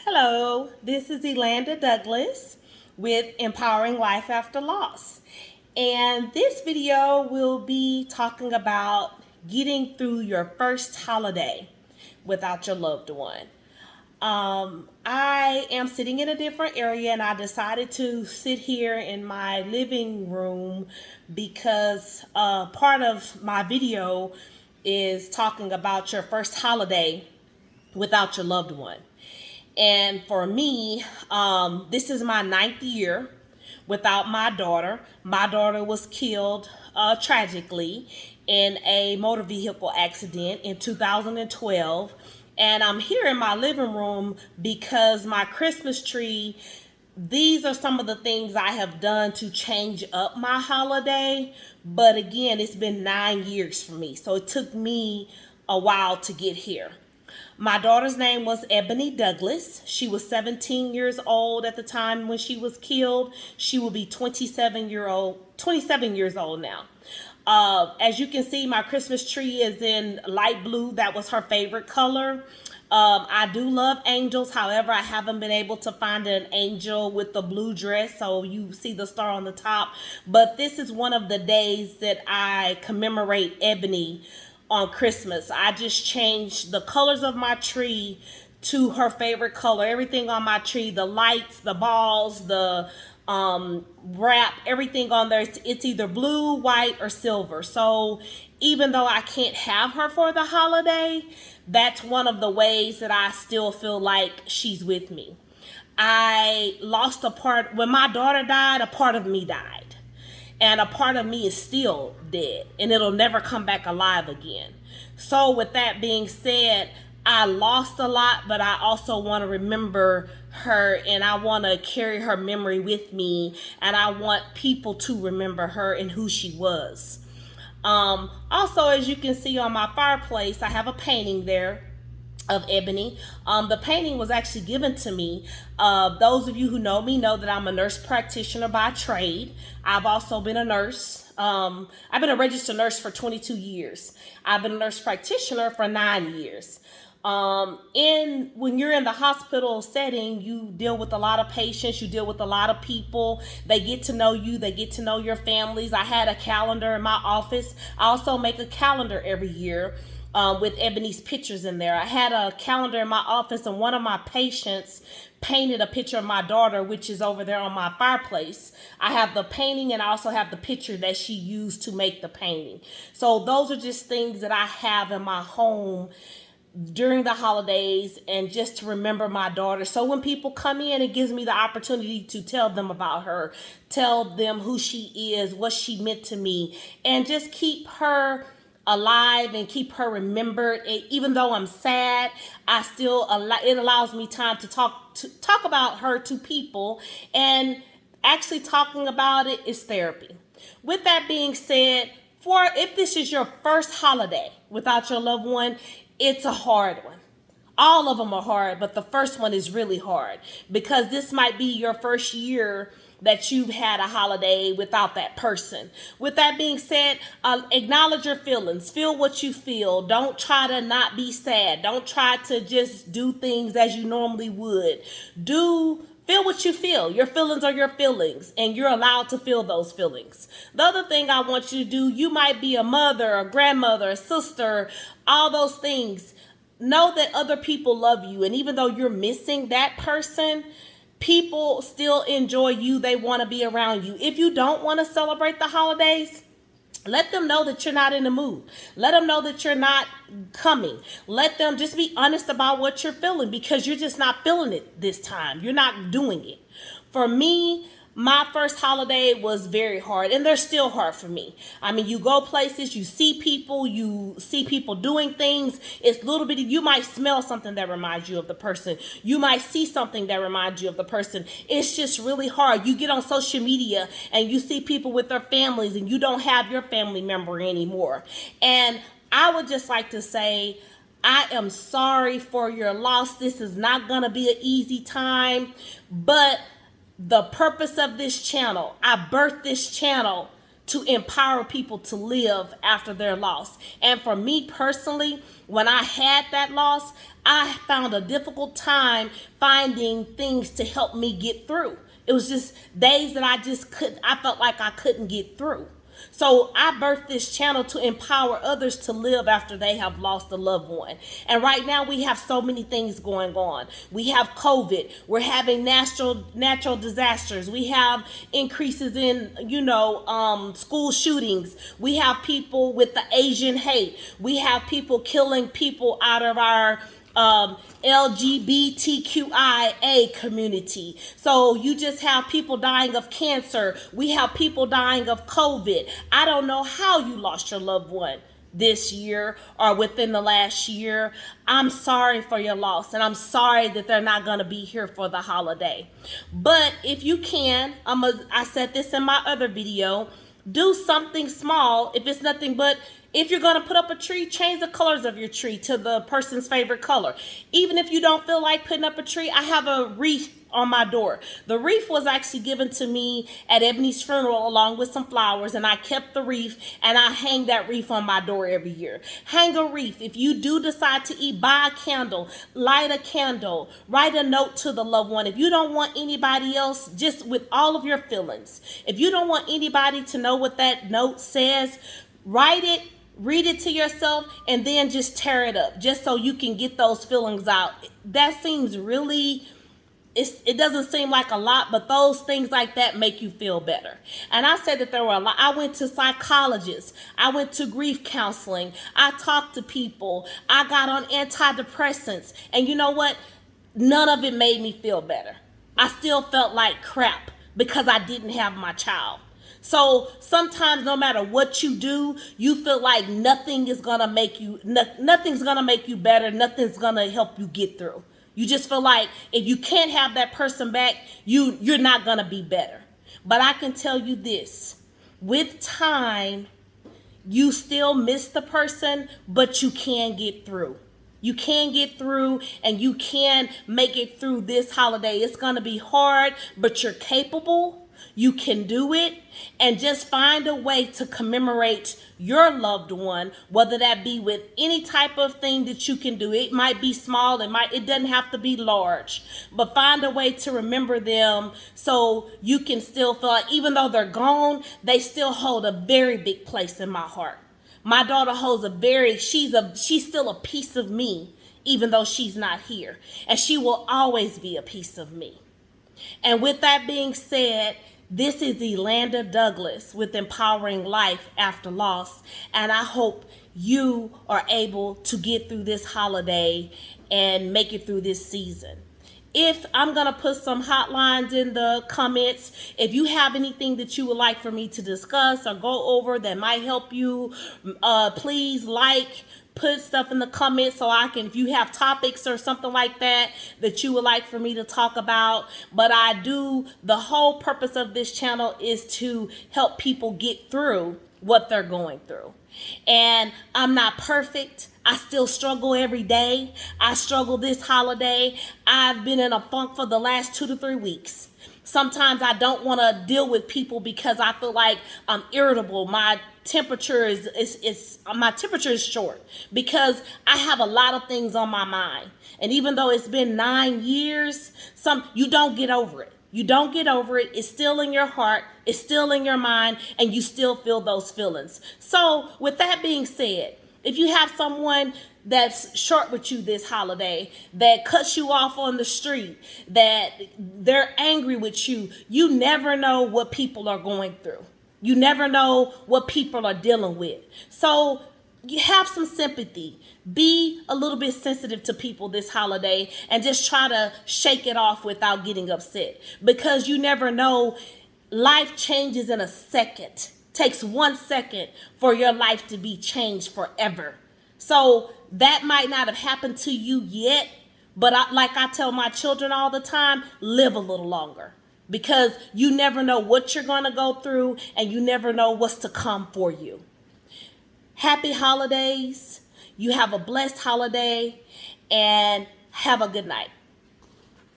Hello, this is Elanda Douglas with Empowering Life After Loss. And this video will be talking about getting through your first holiday without your loved one. I am sitting in a different area and I decided to sit here in my living room because part of my video is talking about your first holiday without your loved one. And for me, this is my ninth year without my daughter. My daughter was killed tragically in a motor vehicle accident in 2012. And I'm here in my living room because my Christmas tree, these are some of the things I have done to change up my holiday. But again, it's been 9 years for me. So it took me a while to get here. My daughter's name was Ebony Douglas. She was 17 years old at the time when she was killed. She will be 27 years old now. As you can see, my Christmas tree is in light blue. That was her favorite color. I do love angels. However, I haven't been able to find an angel with the blue dress. So you see the star on the top. But this is one of the days that I commemorate Ebony on Christmas. I just changed the colors of my tree to her favorite color. Everything on my tree, the lights, the balls, the wrap, everything on there, it's either blue, white, or silver. So even though I can't have her for the holiday, that's one of the ways that I still feel like she's with me. I lost a part, when my daughter died, a part of me died. And a part of me is still dead, and it'll never come back alive again. So with that being said, I lost a lot, but I also want to remember her, and I want to carry her memory with me, and I want people to remember her and who she was. Also, as you can see on my fireplace, I have a painting there of Ebony. The painting was actually given to me. Those of you who know me know that I'm a nurse practitioner by trade. I've also been a nurse. I've been a registered nurse for 22 years. I've been a nurse practitioner for 9 years. When you're in the hospital setting, you deal with a lot of patients, you deal with a lot of people. They get to know you, they get to know your families. I had a calendar in my office. I also make a calendar every year with Ebony's pictures in there. I had a calendar in my office, and one of my patients painted a picture of my daughter, which is over there on my fireplace. I have the painting, and I also have the picture that she used to make the painting. So those are just things that I have in my home during the holidays, and just to remember my daughter. So when people come in, it gives me the opportunity to tell them about her, tell them who she is, what she meant to me, and just keep her alive and keep her remembered. Even though I'm sad, it allows me time to talk about her to people, and actually talking about it is therapy. With that being said, if this is your first holiday without your loved one, it's a hard one. All of them are hard, but the first one is really hard because this might be your first year that you've had a holiday without that person. With that being said, acknowledge your feelings. Feel what you feel. Don't try to not be sad. Don't try to just do things as you normally would. Feel what you feel. Your feelings are your feelings, and you're allowed to feel those feelings. The other thing I want you to do, you might be a mother, a grandmother, a sister, all those things. Know that other people love you, and even though you're missing that person, people still enjoy you. They want to be around you. If you don't want to celebrate the holidays, let them know that you're not in the mood. Let them know that you're not coming. Let them just be honest about what you're feeling, because you're just not feeling it this time. You're not doing it. For me, my first holiday was very hard, and they're still hard for me. I mean, you go places, you see people doing things. It's little bitty. You might smell something that reminds you of the person. You might see something that reminds you of the person. It's just really hard. You get on social media and you see people with their families, and you don't have your family member anymore. And I would just like to say, I am sorry for your loss. This is not going to be an easy time, but the purpose of this channel, I birthed this channel to empower people to live after their loss. And for me personally, when I had that loss, I found a difficult time finding things to help me get through. It was just days that I felt like I couldn't get through. So I birthed this channel to empower others to live after they have lost a loved one. And right now we have so many things going on. We have COVID. We're having natural disasters. We have increases in, school shootings. We have people with the Asian hate. We have people killing people out of our LGBTQIA community. So you just have people dying of cancer. We have people dying of COVID. I don't know how you lost your loved one this year or within the last year. I'm sorry for your loss, and I'm sorry that they're not going to be here for the holiday. But if you can, I said this in my other video, do something small. If it's nothing but, if you're going to put up a tree, change the colors of your tree to the person's favorite color. Even if you don't feel like putting up a tree, I have a wreath on my door. The wreath was actually given to me at Ebony's funeral along with some flowers, and I kept the wreath, and I hang that wreath on my door every year. Hang a wreath. If you do decide to eat, buy a candle, light a candle, write a note to the loved one. If you don't want anybody else, just with all of your feelings, if you don't want anybody to know what that note says, write it, read it to yourself, and then just tear it up just so you can get those feelings out. That seems really, it doesn't seem like a lot, but those things like that make you feel better. And I said that there were a lot. I went to psychologists. I went to grief counseling. I talked to people. I got on antidepressants. And you know what? None of it made me feel better. I still felt like crap because I didn't have my child. So sometimes no matter what you do, you feel like nothing's gonna make you better. Nothing's gonna help you get through. You just feel like if you can't have that person back, you're not gonna be better. But I can tell you this, with time, you still miss the person, but you can get through. You can get through, and you can make it through this holiday. It's gonna be hard, but you're capable. You can do it, and just find a way to commemorate your loved one, whether that be with any type of thing that you can do. It might be small, it doesn't have to be large, but find a way to remember them so you can still feel like even though they're gone, they still hold a very big place in my heart. My daughter holds she's still a piece of me, even though she's not here, and she will always be a piece of me. And with that being said, this is Elanda Douglas with Empowering Life After Loss, and I hope you are able to get through this holiday and make it through this season. If I'm going to put some hotlines in the comments, if you have anything that you would like for me to discuss or go over that might help you, please put stuff in the comments so I can, if you have topics or something like that you would like for me to talk about. But the whole purpose of this channel is to help people get through what they're going through. And I'm not perfect. I still struggle every day. I struggle this holiday. I've been in a funk for the last 2 to 3 weeks. Sometimes I don't want to deal with people because I feel like I'm irritable. My temperature is short because I have a lot of things on my mind. And even though it's been 9 years, you don't get over it. You don't get over it. It's still in your heart. It's still in your mind, and you still feel those feelings. So with that being said, if you have someone that's short with you this holiday, that cuts you off on the street, that they're angry with you, you never know what people are going through. You never know what people are dealing with. So you have some sympathy. Be a little bit sensitive to people this holiday and just try to shake it off without getting upset, because you never know. Life changes in a second. Takes 1 second for your life to be changed forever. So that might not have happened to you yet, but like I tell my children all the time, live a little longer, because you never know what you're going to go through, and you never know what's to come for you. Happy holidays. You have a blessed holiday, and have a good night.